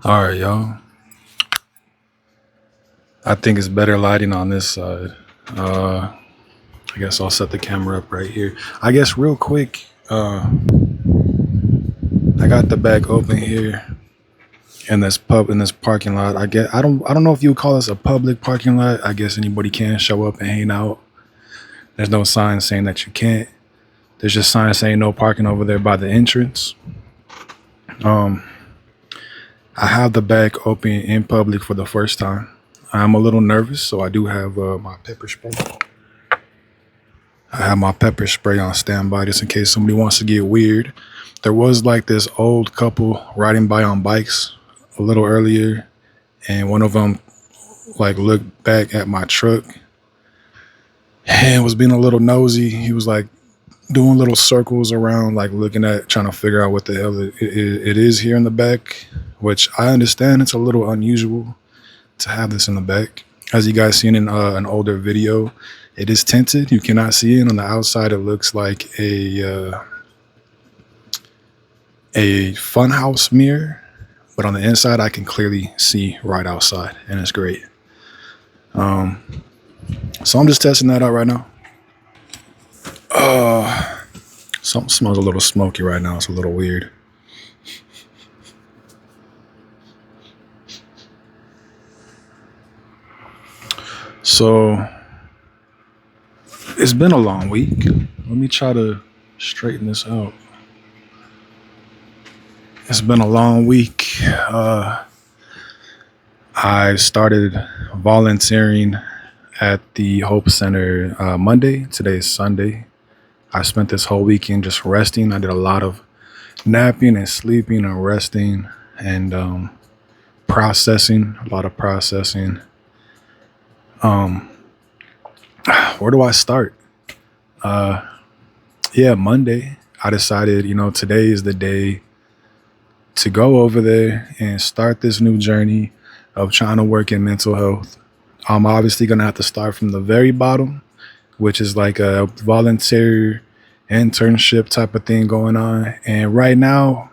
All right, y'all. I think it's better lighting on this side. I guess I'll set the camera up right here. I guess real quick, I got the back open here in this parking lot. I don't know if you would call this a public parking lot. I guess anybody can show up and hang out. There's no sign saying that you can't. There's just signs saying no parking over there by the entrance. Um, I have the back open in public for the first time. I'm a little nervous, so I do have my pepper spray. I have my pepper spray on standby just in case somebody wants to get weird. There was like this old couple riding by on bikes a little earlier, and one of them like looked back at my truck and was being a little nosy. He was like doing little circles around, like looking at, trying to figure out what the hell it is here in the back, which I understand it's a little unusual to have this in the back. As you guys seen in an older video, it is tinted. You cannot see it on the outside. It looks like a funhouse mirror, but on the inside, I can clearly see right outside, and it's great. So I'm just testing that out right now. Something smells a little smoky right now. It's a little weird. So it's been a long week. Let me try to straighten this out. It's been a long week. I started volunteering at the Hope Center Monday. Today is Sunday. I spent this whole weekend just resting. I did a lot of napping and sleeping and resting and processing, a lot of processing. Where do I start? Monday, I decided, today is the day to go over there and start this new journey of trying to work in mental health. I'm obviously going to have to start from the very bottom, which is like a volunteer internship type of thing going on. And right now,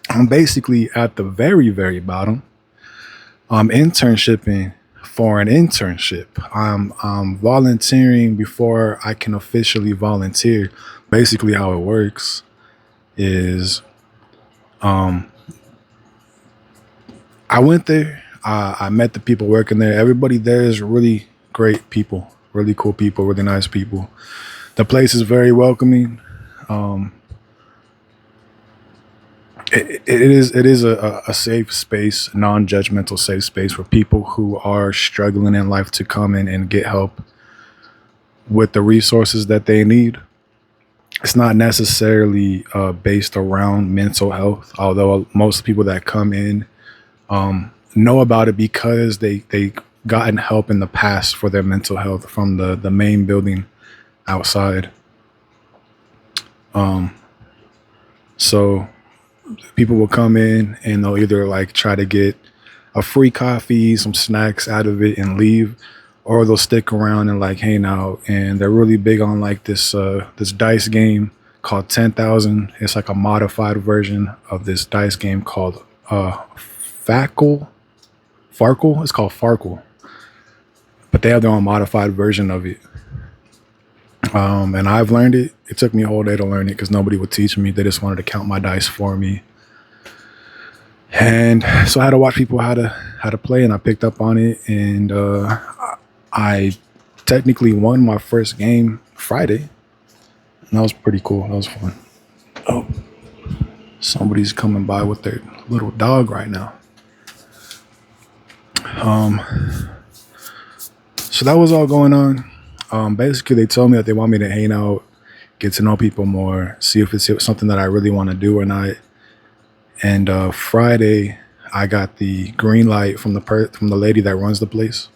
I'm basically at the very, very bottom. I'm internshipping for an internship. I'm volunteering before I can officially volunteer. Basically, how it works is I went there. I met the people working there. Everybody there is really great people, really cool people, really nice people. The place is very welcoming. It is a safe space, non-judgmental safe space for people who are struggling in life to come in and get help with the resources that they need. It's not necessarily based around mental health, although most people that come in know about it because they gotten help in the past for their mental health from the main building outside. So people will come in and they'll either like try to get a free coffee, some snacks out of it and leave, or they'll stick around and like hang out. And they're really big on like this dice game called 10,000. It's like a modified version of this dice game called Farkle. It's called Farkle, but they have their own modified version of it. And I've learned it. It took me a whole day to learn it because nobody would teach me. They just wanted to count my dice for me. And so I had to watch people how to play, and I picked up on it. And I technically won my first game Friday. And that was pretty cool. That was fun. Oh, somebody's coming by with their little dog right now. So that was all going on. Basically, they told me that they want me to hang out, get to know people more, see if it's something that I really want to do or not. And Friday, I got the green light from the lady that runs the place.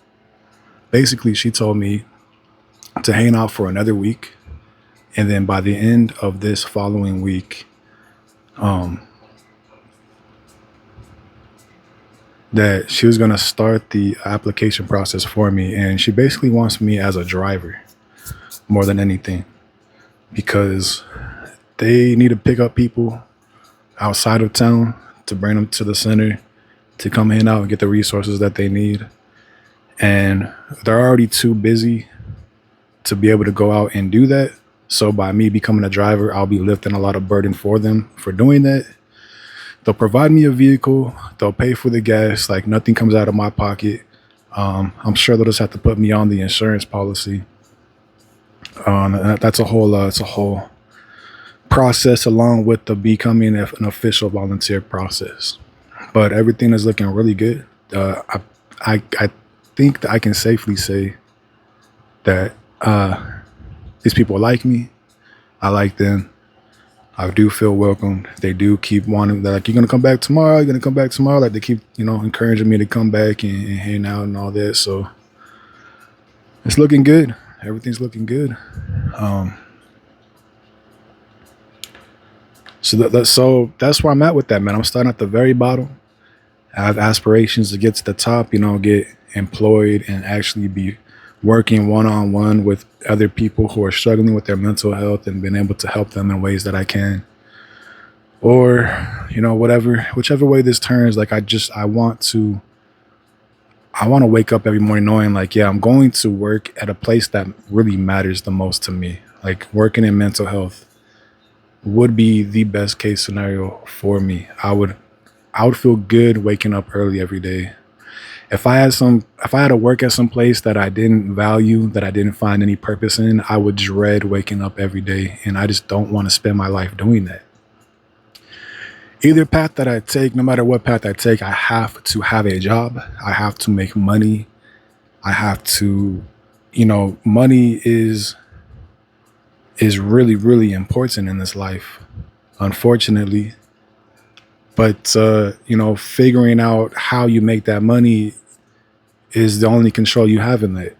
Basically, she told me to hang out for another week, and then by the end of this following week, that she was going to start the application process for me. And she basically wants me as a driver more than anything because they need to pick up people outside of town to bring them to the center to come hang out and get the resources that they need. And they're already too busy to be able to go out and do that. So by me becoming a driver, I'll be lifting a lot of burden for them for doing that. They'll provide me a vehicle. They'll pay for the gas. Like nothing comes out of my pocket. I'm sure they'll just have to put me on the insurance policy. That's a whole it's a whole process along with the becoming an official volunteer process. But everything is looking really good. I think that I can safely say that these people like me. I like them. I do feel welcomed. They do keep wanting, they're like, you're going to come back tomorrow? You're going to come back tomorrow? Like they keep, encouraging me to come back and hang out and all that. So it's looking good. Everything's looking good. So that's where I'm at with that, man. I'm starting at the very bottom. I have aspirations to get to the top, get employed and actually be working one-on-one with other people who are struggling with their mental health and being able to help them in ways that I can. Or, whichever way this turns, like I want to wake up every morning knowing like, yeah, I'm going to work at a place that really matters the most to me. Like working in mental health would be the best case scenario for me. I would feel good waking up early every day. If I had to work at some place that I didn't value, that I didn't find any purpose in, I would dread waking up every day. And I just don't want to spend my life doing that. Either path that I take, no matter what path I take, I have to have a job. I have to make money. I have to, money is really, really important in this life, unfortunately. But, figuring out how you make that money is the only control you have in it.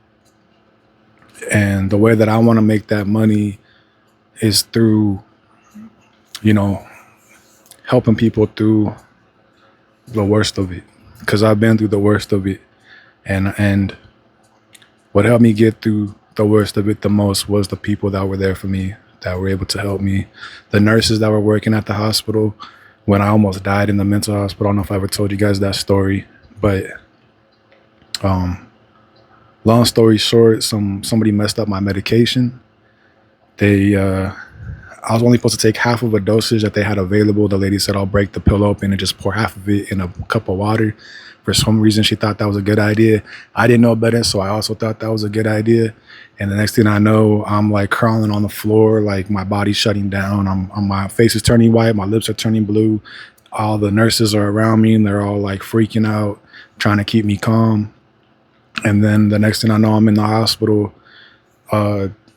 And the way that I want to make that money is through, helping people through the worst of it. Because I've been through the worst of it. And what helped me get through the worst of it the most was the people that were there for me, that were able to help me. The nurses that were working at the hospital when I almost died in the mental hospital. I don't know if I ever told you guys that story, but long story short, somebody messed up my medication. I was only supposed to take half of a dosage that they had available. The lady said, I'll break the pill open and just pour half of it in a cup of water. For some reason, she thought that was a good idea. I didn't know better, so I also thought that was a good idea. And the next thing I know, I'm like crawling on the floor, like my body's shutting down. My face is turning white, my lips are turning blue. All the nurses are around me and they're all like freaking out, trying to keep me calm. And then the next thing I know, I'm in the hospital,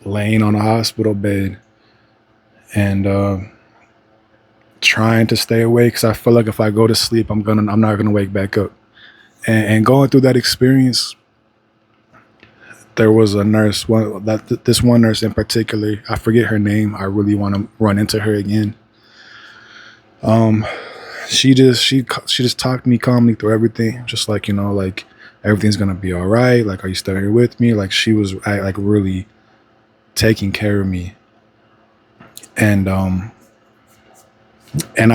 laying on a hospital bed and trying to stay awake because I feel like if I go to sleep, I'm not gonna wake back up. And going through that experience, there was a nurse, this one nurse in particular, I forget her name. I really want to run into her again. She just talked me calmly through everything, just like, like everything's gonna be all right. Like, are you still here with me? Like she was like really taking care of me. And I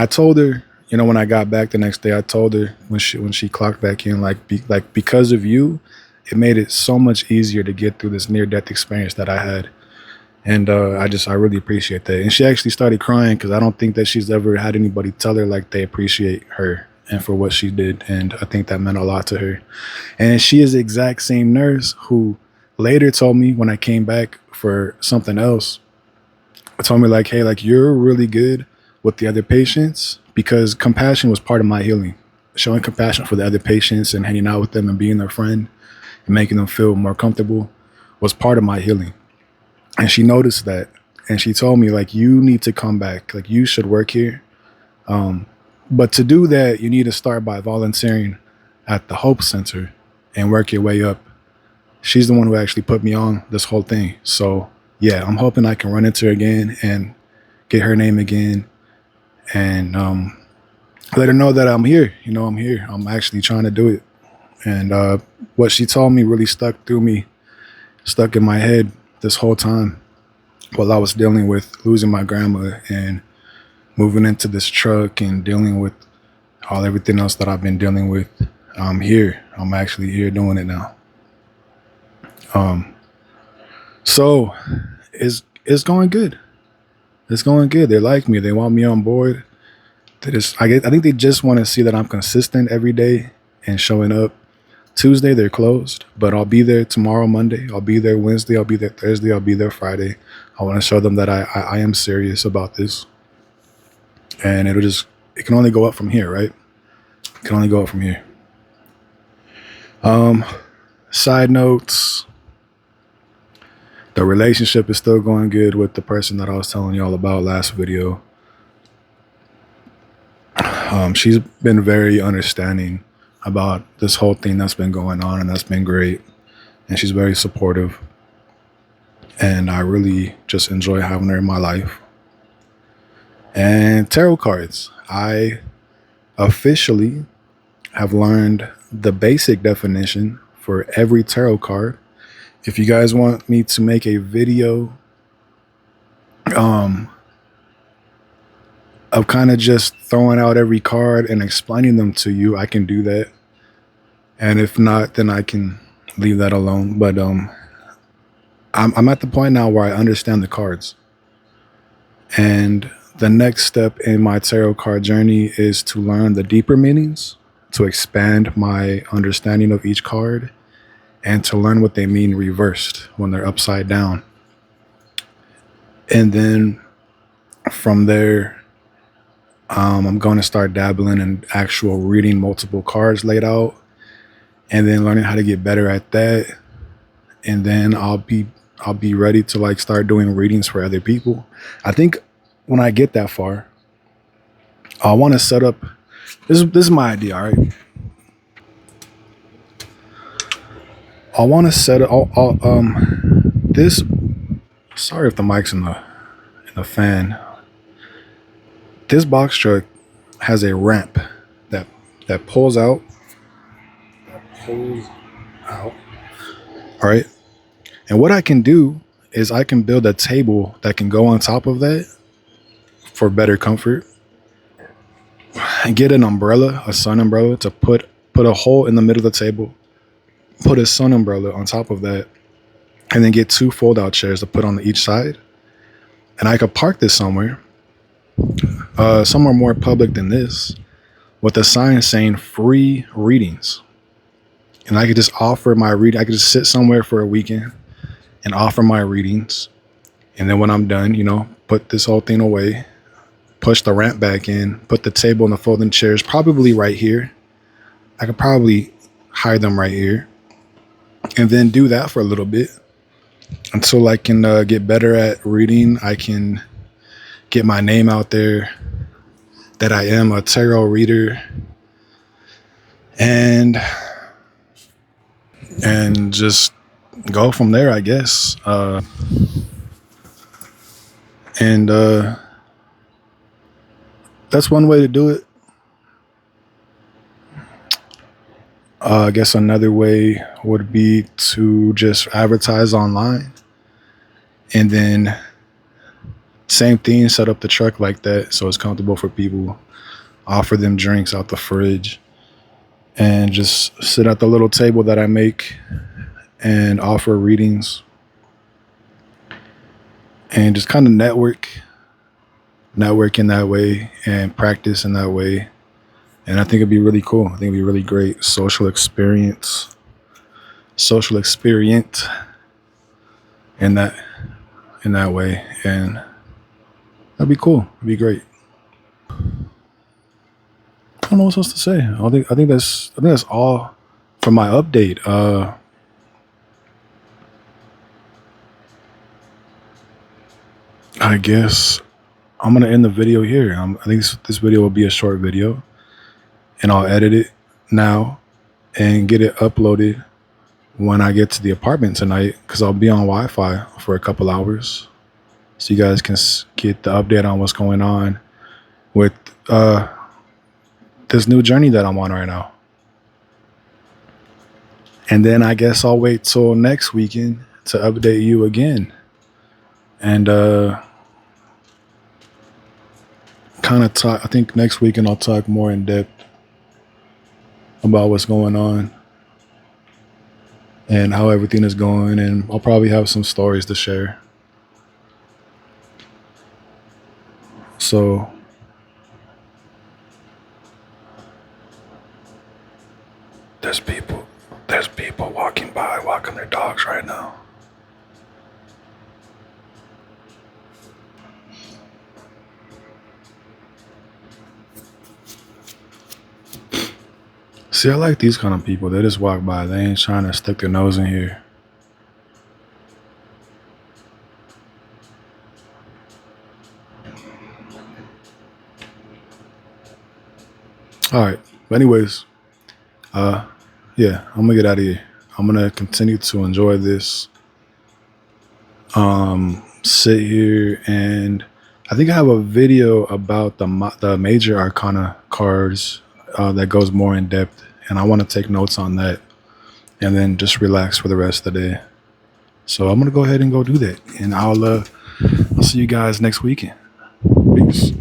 told her, when I got back the next day, I told her when she clocked back in, because of you, it made it so much easier to get through this near-death experience that I had. And I really appreciate that. And she actually started crying because I don't think that she's ever had anybody tell her like they appreciate her and for what she did. And I think that meant a lot to her. And she is the exact same nurse who later told me when I came back for something else, told me like, hey, like you're really good with the other patients, because compassion was part of my healing. Showing compassion for the other patients and hanging out with them and being their friend and making them feel more comfortable was part of my healing. And she noticed that. And she told me, like, you need to come back. Like, you should work here. But to do that, you need to start by volunteering at the Hope Center and work your way up. She's the one who actually put me on this whole thing. So, yeah, I'm hoping I can run into her again and get her name again and let her know that I'm here. I'm here. I'm actually trying to do it. And what she told me really stuck in my head this whole time while I was dealing with losing my grandma and moving into this truck and dealing with everything else that I've been dealing with. I'm here. I'm actually here doing it now. So it's going good. It's going good. They like me. They want me on board. I think they just want to see that I'm consistent every day and showing up. Tuesday they're closed, but I'll be there tomorrow, Monday. I'll be there Wednesday. I'll be there Thursday. I'll be there Friday. I want to show them that I am serious about this, and it can only go up from here, right? It can only go up from here. Side notes. The relationship is still going good with the person that I was telling y'all about last video. She's been very understanding about this whole thing that's been going on, and that's been great. And she's very supportive. And I really just enjoy having her in my life. And tarot cards. I officially have learned the basic definition for every tarot card. If you guys want me to make a video of kind of just throwing out every card and explaining them to you, I can do that. And if not, then I can leave that alone. But I'm at the point now where I understand the cards. And the next step in my tarot card journey is to learn the deeper meanings, to expand my understanding of each card, and to learn what they mean reversed when they're upside down. And then from there, I'm going to start dabbling in actual reading multiple cards laid out, and then learning how to get better at that. And then I'll be ready to like start doing readings for other people. I think when I get that far, I want to set up. This is my idea, all right. I want to set up this. Sorry if the mic's in the fan. This box truck has a ramp that pulls out. All right. And what I can do is I can build a table that can go on top of that for better comfort. And get an umbrella, a sun umbrella, to put a hole in the middle of the table. Put a sun umbrella on top of that, and then get 2 fold-out chairs to put on each side. And I could park this somewhere more public than this, with a sign saying free readings. And I could just offer my reading. I could just sit somewhere for a weekend and offer my readings. And then when I'm done, put this whole thing away, push the ramp back in, put the table and the folding chairs probably right here. I could probably hide them right here, and then do that for a little bit until I can get better at reading. I can get my name out there that I am a tarot reader, and just go from there, I guess. And that's one way to do it. I guess another way would be to just advertise online, and then same thing, set up the truck like that so it's comfortable for people, offer them drinks out the fridge, and just sit at the little table that I make and offer readings, and just kind of network in that way and practice in that way. And I think it'd be really cool. I think it'd be really great social experience in that way. And that'd be cool. It'd be great. I don't know what else to say. I think that's all for my update. I guess I'm gonna end the video here. I think this video will be a short video, and I'll edit it now and get it uploaded when I get to the apartment tonight, because I'll be on Wi-Fi for a couple hours, so you guys can get the update on what's going on with this new journey that I'm on right now. And then I guess I'll wait till next weekend to update you again, and kind of talk. I think next weekend I'll talk more in depth about what's going on and how everything is going, and I'll probably have some stories to share. So there's people walking by, walking their dogs right now. See, I like these kind of people. They just walk by. They ain't trying to stick their nose in here. All right. But anyways, yeah, I'm gonna get out of here. I'm gonna continue to enjoy this. Sit here, and I think I have a video about the major arcana cards that goes more in depth, and I want to take notes on that, and then just relax for the rest of the day. So I'm gonna go ahead and go do that, and I'll see you guys next weekend. Peace.